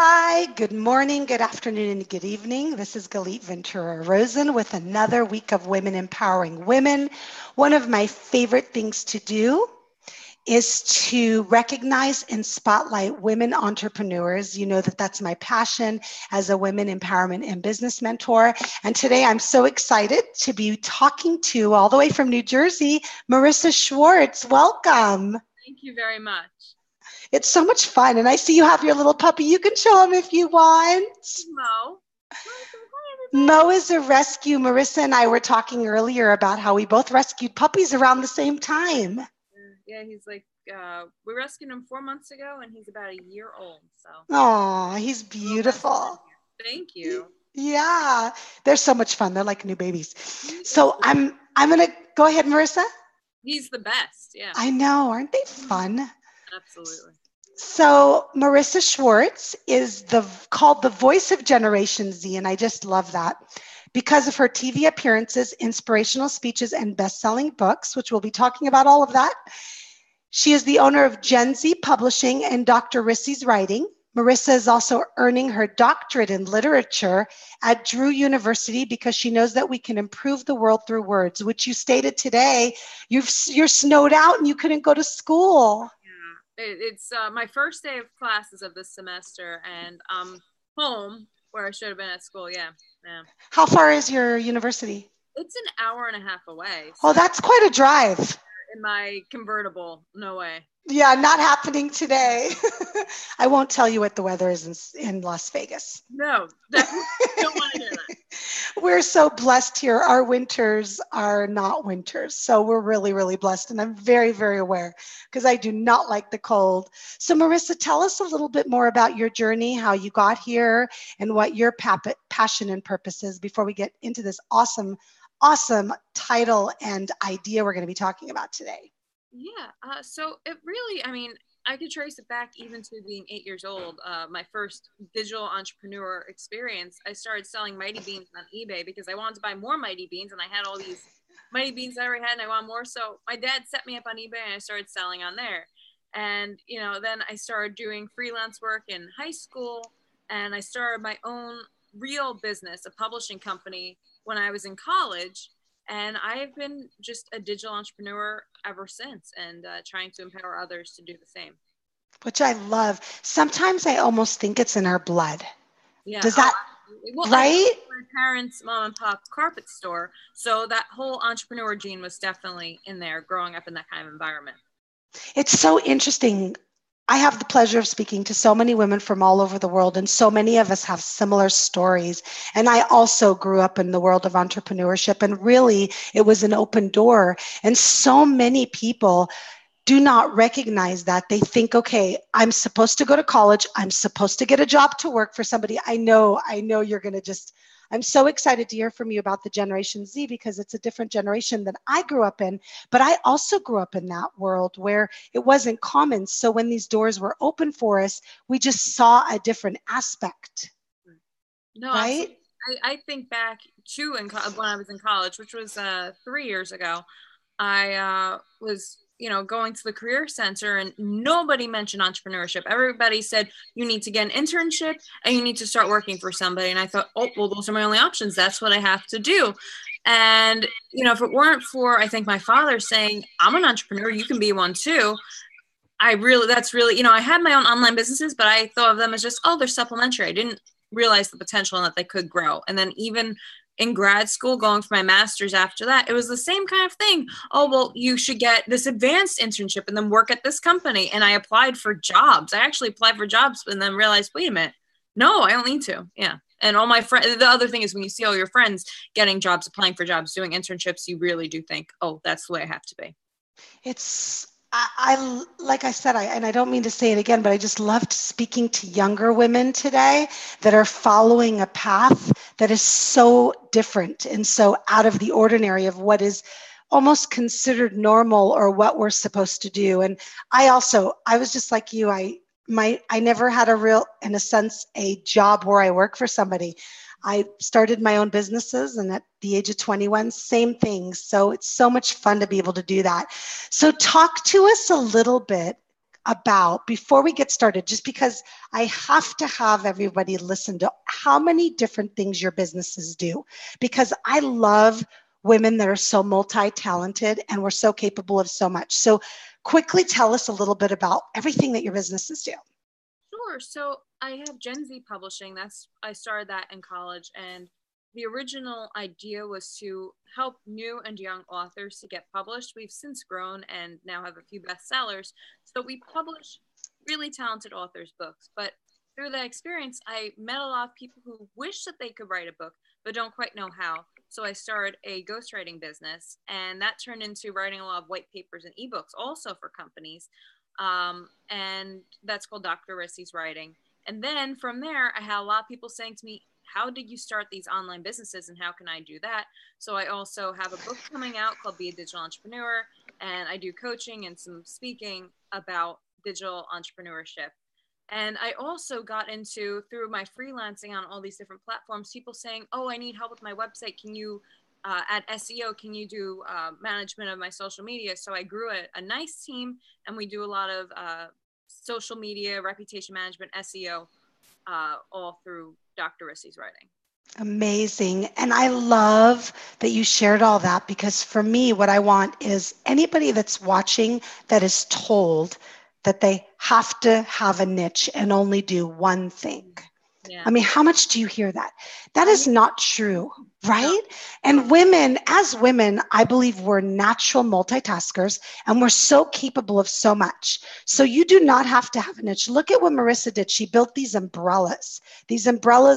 Hi, good morning, good afternoon, and good evening. This is Galit Ventura Rosen with another week of Women Empowering Women. One of my favorite things to do is to recognize and spotlight women entrepreneurs. You know that that's my passion as a women empowerment and business mentor. And today I'm so excited to be talking to, all the way from New Jersey, Morissa Schwartz. Welcome. Thank you very much. It's so much fun. And I see you have your little puppy. You can show him if you want. Mo. Hi, Mo is a rescue. Morissa and I were talking earlier about how we both rescued puppies around the same time. Yeah, he's like, we rescued him 4 months ago, and he's about a year old. So, Oh, he's little best friend beautiful. here. Thank you. Yeah, they're so much fun. They're like new babies. So I'm gonna go ahead, Marissa. He's the best. Yeah, I know, aren't they fun? absolutely. So Morissa Schwartz is called the voice of Generation Z, and I just love that because of her TV appearances, inspirational speeches, and best-selling books, which we'll be talking about all of that. She is the owner of Gen Z Publishing and Dr. Rissi's Writing. Morissa is also earning her doctorate in literature at Drew University because she knows that we can improve the world through words, which you stated today. You're snowed out and you couldn't go to school. Yeah, it's my first day of classes of this semester, and I'm home where I should have been at school. Yeah, yeah. How far is your university? It's an hour and a half away. Oh, So that's quite a drive. in my convertible, no way. Yeah, not happening today. I won't tell you what the weather is in Las Vegas. No, definitely don't want to hear that. We're so blessed here. Our winters are not winters. So we're really, really blessed. And I'm very, very aware because I do not like the cold. So, Morissa, tell us a little bit more about your journey, how you got here, and what your passion and purpose is before we get into this awesome, awesome title and idea we're going to be talking about today. Yeah. So it really, I mean, I could trace it back even to being 8 years old. My first digital entrepreneur experience, I started selling Mighty Beans on eBay because I wanted to buy more Mighty Beans, and I had all these Mighty Beans that I already had, and I want more. So my dad set me up on eBay, and I started selling on there. And then I started doing freelance work in high school, and I started my own real business, a publishing company, when I was in college. And I have been just a digital entrepreneur ever since, and trying to empower others to do the same. Which I love. Sometimes I almost think it's in our blood. Yeah. Does Oh, that, absolutely. Well, I grew right? up in my parents' mom and pop carpet store, so that whole entrepreneur gene was definitely in there growing up in that kind of environment. It's so interesting. I have the pleasure of speaking to so many women from all over the world, and so many of us have similar stories. And I also grew up in the world of entrepreneurship, and really, it was an open door. And so many people do not recognize that. They think, okay, I'm supposed to go to college. I'm supposed to get a job to work for somebody. I know you're going to just, I'm so excited to hear from you about the Generation Z because it's a different generation than I grew up in. But I also grew up in that world where it wasn't common. So when these doors were open for us, we just saw a different aspect, No, right? absolutely. I think back to when I was in college, which was 3 years ago. I was, going to the career center, and nobody mentioned entrepreneurship. Everybody said you need to get an internship and you need to start working for somebody. And I thought, oh, well, those are my only options. That's what I have to do. And, if it weren't for, I think, my father saying, I'm an entrepreneur, you can be one too. That's really, I had my own online businesses, but I thought of them as just, oh, they're supplementary. I didn't realize the potential and that they could grow. And then even in grad school, going for my master's after that, it was the same kind of thing. Oh, well, you should get this advanced internship and then work at this company. And I applied for jobs. I actually applied for jobs and then realized, wait a minute, no, I don't need to. Yeah. And all my friends, the other thing is when you see all your friends getting jobs, applying for jobs, doing internships, you really do think, oh, that's the way I have to be. It's like I said, and I don't mean to say it again, but I just loved speaking to younger women today that are following a path that is so different and so out of the ordinary of what is almost considered normal or what we're supposed to do. And I was just like you. I never had a real, in a sense, a job where I work for somebody. I started my own businesses, and at the age of 21, same thing. So it's so much fun to be able to do that. So talk to us a little bit about, before we get started, just because I have to have everybody listen to how many different things your businesses do, because I love women that are so multi-talented and we're so capable of so much. So quickly tell us a little bit about everything that your businesses do. Sure. So I have Gen Z Publishing. I started that in college, and the original idea was to help new and young authors to get published. We've since grown and now have a few bestsellers. So we publish really talented authors' books. But through that experience, I met a lot of people who wish that they could write a book, but don't quite know how. So I started a ghostwriting business, and that turned into writing a lot of white papers and ebooks also for companies. And that's called Dr. Rissi's Writing. And then from there, I had a lot of people saying to me, how did you start these online businesses and how can I do that? So I also have a book coming out called Be a Digital Entrepreneur, and I do coaching and some speaking about digital entrepreneurship. And I also got into, through my freelancing on all these different platforms, people saying, oh, I need help with my website. Can you at SEO, can you do management of my social media? So I grew a nice team, and we do a lot of social media, reputation management, SEO, all through Dr. Rissi's Writing. Amazing. And I love that you shared all that, because for me, what I want is anybody that's watching that is told that they have to have a niche and only do one thing. Yeah. I mean, how much do you hear that? That is not true, right? No. And women, as women, I believe we're natural multitaskers and we're so capable of so much. So you do not have to have a niche. Look at what Morissa did. She built these umbrellas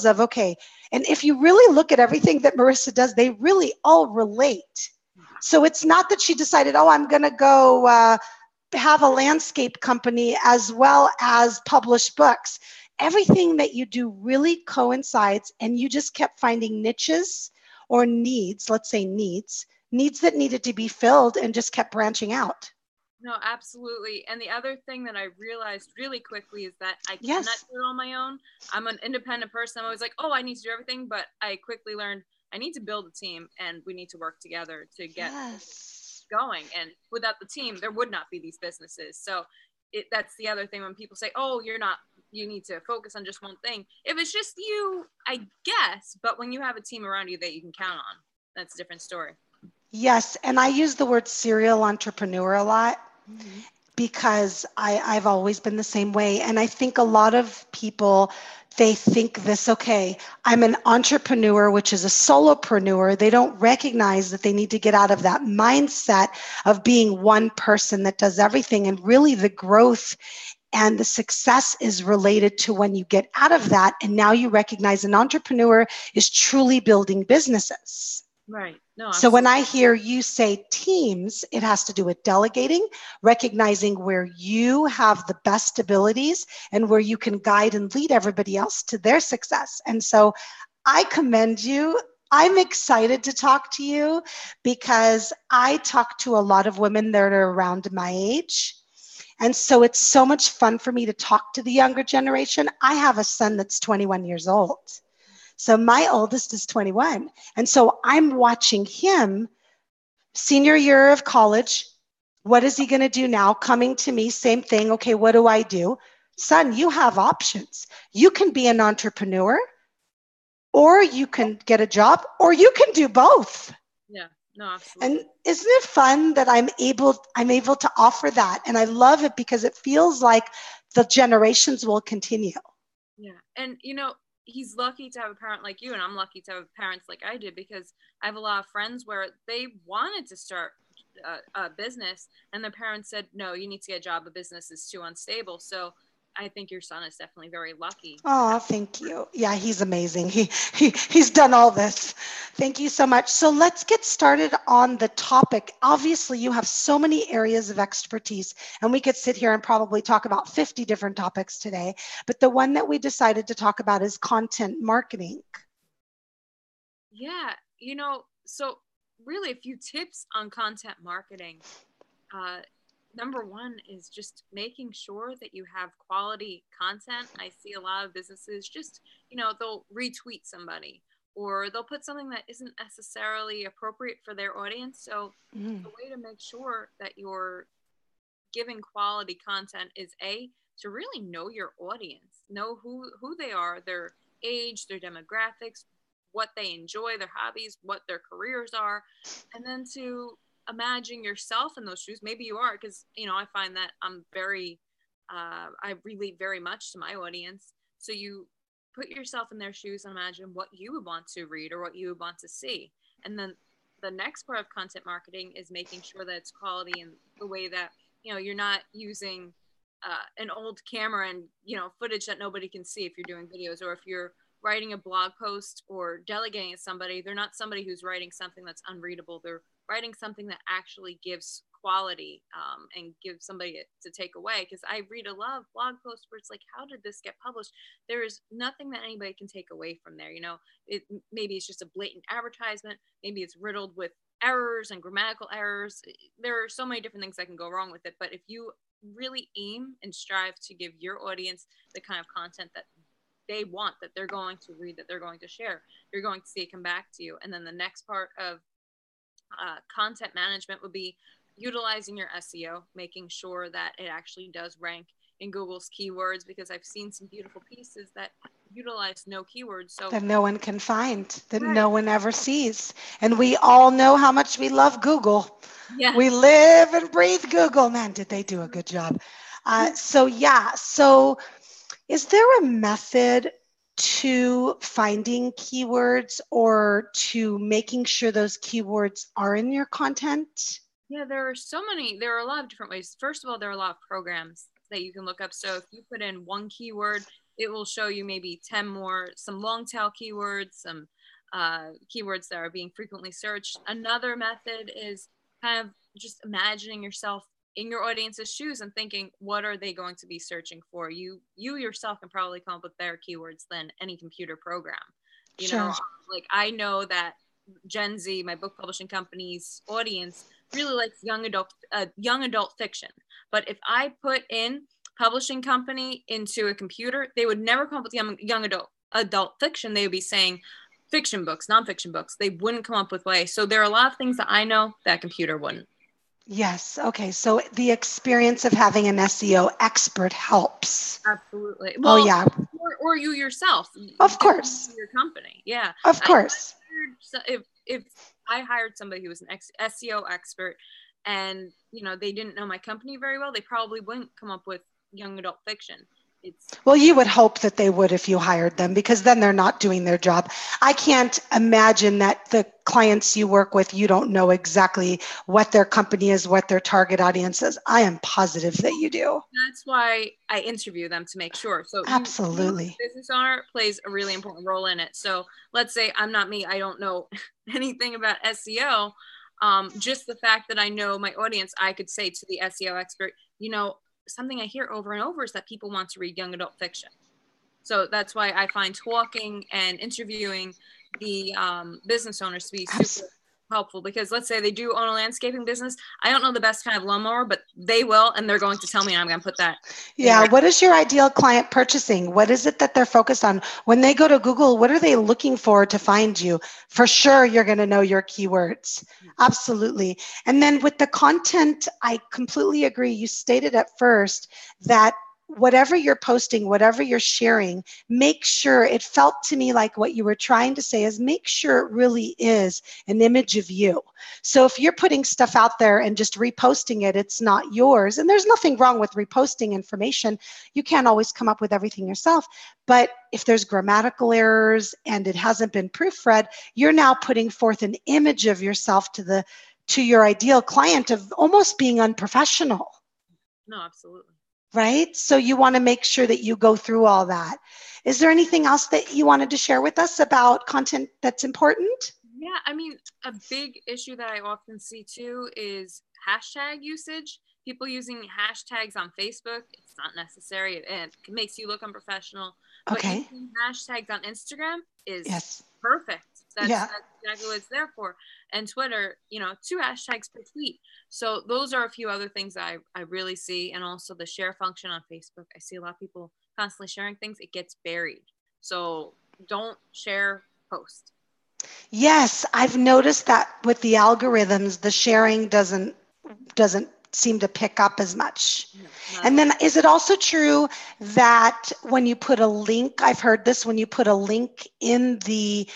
of, okay. And if you really look at everything that Morissa does, they really all relate. So it's not that she decided, oh, I'm going to go have a landscape company as well as publish books. Everything that you do really coincides, and you just kept finding niches or needs, let's say needs that needed to be filled, and just kept branching out. No, absolutely. And the other thing that I realized really quickly is that I Yes. cannot do it on my own. I'm an independent person. I'm always like, oh, I need to do everything. But I quickly learned I need to build a team, and we need to work together to get going. And without the team, there would not be these businesses. So that's the other thing when people say, oh, you need to focus on just one thing. If it's just you, I guess, but when you have a team around you that you can count on, that's a different story. Yes, and I use the word serial entrepreneur a lot, because I've always been the same way. And I think a lot of people, they think this, okay, I'm an entrepreneur, which is a solopreneur. They don't recognize that they need to get out of that mindset of being one person that does everything. And really the growth and the success is related to when you get out of that. And now you recognize an entrepreneur is truly building businesses. Right. No, so when I hear you say teams, it has to do with delegating, recognizing where you have the best abilities and where you can guide and lead everybody else to their success. And so I commend you. I'm excited to talk to you because I talk to a lot of women that are around my age. And so it's so much fun for me to talk to the younger generation. I have a son that's 21 years old. So my oldest is 21. And so I'm watching him, senior year of college. What is he going to do now? Coming to me, same thing. Okay, what do I do? Son, you have options. You can be an entrepreneur, or you can get a job, or you can do both. Yeah, no, absolutely. And isn't it fun that I'm able to offer that? And I love it because it feels like the generations will continue. Yeah. And he's lucky to have a parent like you, and I'm lucky to have parents like I did, because I have a lot of friends where they wanted to start a business and their parents said, no, you need to get a job. A business is too unstable. So I think your son is definitely very lucky. Oh, thank you. Yeah, he's amazing. He's done all this. Thank you so much. So let's get started on the topic. Obviously, you have so many areas of expertise, and we could sit here and probably talk about 50 different topics today. But the one that we decided to talk about is content marketing. Yeah, so really a few tips on content marketing. Number one is just making sure that you have quality content. I see a lot of businesses just, they'll retweet somebody, or they'll put something that isn't necessarily appropriate for their audience. So the way to make sure that your giving quality content is to really know your audience, know who they are, their age, their demographics, what they enjoy, their hobbies, what their careers are, and then to imagine yourself in those shoes. Maybe you are, because I find that I'm very I relate very much to my audience. So you put yourself in their shoes and imagine what you would want to read or what you would want to see. And then the next part of content marketing is making sure that it's quality in the way that, you're not using an old camera and, footage that nobody can see if you're doing videos, or if you're writing a blog post or delegating it to somebody, they're not somebody who's writing something that's unreadable. They're writing something that actually gives quality and gives somebody to take away. Because I read a lot of blog posts where it's like, how did this get published? There is nothing that anybody can take away from there. Maybe it's just a blatant advertisement. Maybe it's riddled with errors and grammatical errors. There are so many different things that can go wrong with it. But if you really aim and strive to give your audience the kind of content that they want, that they're going to read, that they're going to share, you're going to see it come back to you. And then the next part of content management would be utilizing your SEO, making sure that it actually does rank in Google's keywords, because I've seen some beautiful pieces that utilize no keywords. So that no one can find, that right. no one ever sees. And we all know how much we love Google. Yeah. We live and breathe Google. Man, did they do a good job. So is there a method to finding keywords or to making sure those keywords are in your content? Yeah, there are a lot of different ways. First of all, there are a lot of programs that you can look up. So if you put in one keyword, it will show you maybe 10 more, some long tail keywords, some keywords that are being frequently searched. Another method is kind of just imagining yourself in your audience's shoes and thinking, what are they going to be searching for? You yourself can probably come up with better keywords than any computer program. Sure. Like I know that Gen Z, my book publishing company's audience, really likes young adult fiction. But if I put in publishing company into a computer, they would never come up with young adult fiction. They would be saying fiction books, nonfiction books. They wouldn't come up with way. So there are a lot of things that I know that computer wouldn't. Yes. Okay. So the experience of having an SEO expert helps. Absolutely. Well, yeah. Or you yourself. Of course. Your company. Yeah. Of course. If I hired somebody who was an SEO expert and, they didn't know my company very well, they probably wouldn't come up with young adult fiction. Well, you would hope that they would if you hired them, because then they're not doing their job. I can't imagine that the clients you work with, you don't know exactly what their company is, what their target audience is. I am positive that you do. That's why I interview them to make sure. So absolutely, the business owner plays a really important role in it. So let's say I'm not me, I don't know anything about SEO. Just the fact that I know my audience, I could say to the SEO expert, something I hear over and over is that people want to read young adult fiction. So that's why I find talking and interviewing the business owners to be super helpful, because let's say they do own a landscaping business. I don't know the best kind of lawnmower, but they will, and they're going to tell me, and I'm going to put that. Yeah. What is your ideal client purchasing? What is it that they're focused on? When they go to Google, what are they looking for to find you? For sure, you're going to know your keywords. Absolutely. And then with the content, I completely agree. You stated at first that whatever you're posting, whatever you're sharing, make sure, it felt to me like what you were trying to say is make sure it really is an image of you. So if you're putting stuff out there and just reposting it, it's not yours. And there's nothing wrong with reposting information. You can't always come up with everything yourself. But if there's grammatical errors and it hasn't been proofread, you're now putting forth an image of yourself to your ideal client of almost being unprofessional. No, absolutely. Right? So you want to make sure that you go through all that. Is there anything else that you wanted to share with us about content that's important? Yeah, I mean, a big issue that I often see too is hashtag usage. People using hashtags on Facebook, it's not necessary, and it makes you look unprofessional. Okay. But using hashtags on Instagram is perfect. That's exactly what it's there for. And Twitter, 2 hashtags per tweet. So those are a few other things that I really see. And also the share function on Facebook. I see a lot of people constantly sharing things. It gets buried. So don't share, post. Yes, I've noticed that with the algorithms, the sharing doesn't seem to pick up as much. No, And then is it also true that when you put a link, I've heard this, when you put a link in the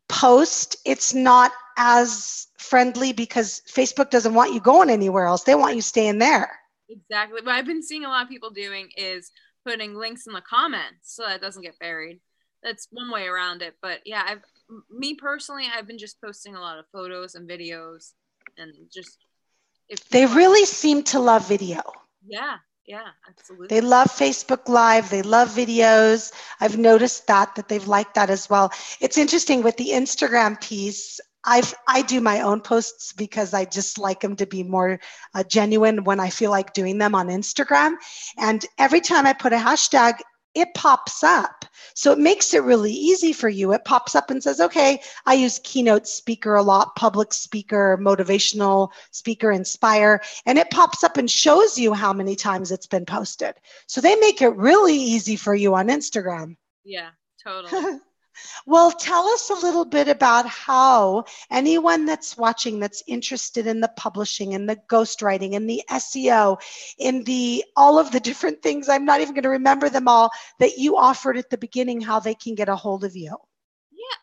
post, it's not as friendly because Facebook doesn't want you going anywhere else. They want you staying there. Exactly. What I've been seeing a lot of people doing is putting links in the comments so that it doesn't get buried. That's one way around it. But yeah, me personally, I've been just posting a lot of photos and videos and just if they really seem to love video. Yeah, absolutely. They love Facebook Live. They love videos. I've noticed that they've liked that as well. It's interesting with the Instagram piece. I do my own posts because I just like them to be more genuine when I feel like doing them on Instagram. And every time I put a hashtag, it pops up. So it makes it really easy for you. It pops up and says, okay, I use keynote speaker a lot, public speaker, motivational speaker, inspire, and it pops up and shows you how many times it's been posted. So they make it really easy for you on Instagram. Yeah, totally. Well, tell us a little bit about how anyone that's watching that's interested in the publishing and the ghostwriting and the SEO, in the all of the different things, I'm not even going to remember them all, that you offered at the beginning, how they can get a hold of you.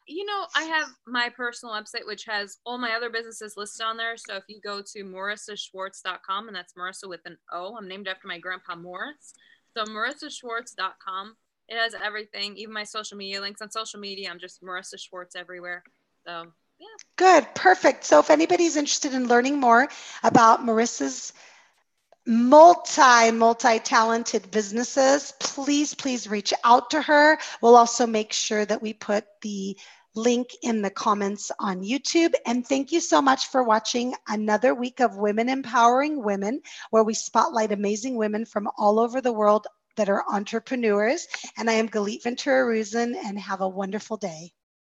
Yeah, I have my personal website, which has all my other businesses listed on there. So if you go to morissaschwartz.com, and that's Morissa with an O, I'm named after my grandpa Morris. So morissaschwartz.com. It has everything, even my social media links. On social media, I'm just Morissa Schwartz everywhere. So, yeah. Good, perfect. So if anybody's interested in learning more about Morissa's multi-talented businesses, please reach out to her. We'll also make sure that we put the link in the comments on YouTube. And thank you so much for watching another week of Women Empowering Women, where we spotlight amazing women from all over the world that are entrepreneurs. And I am Galit Ventura Ruzin, and have a wonderful day.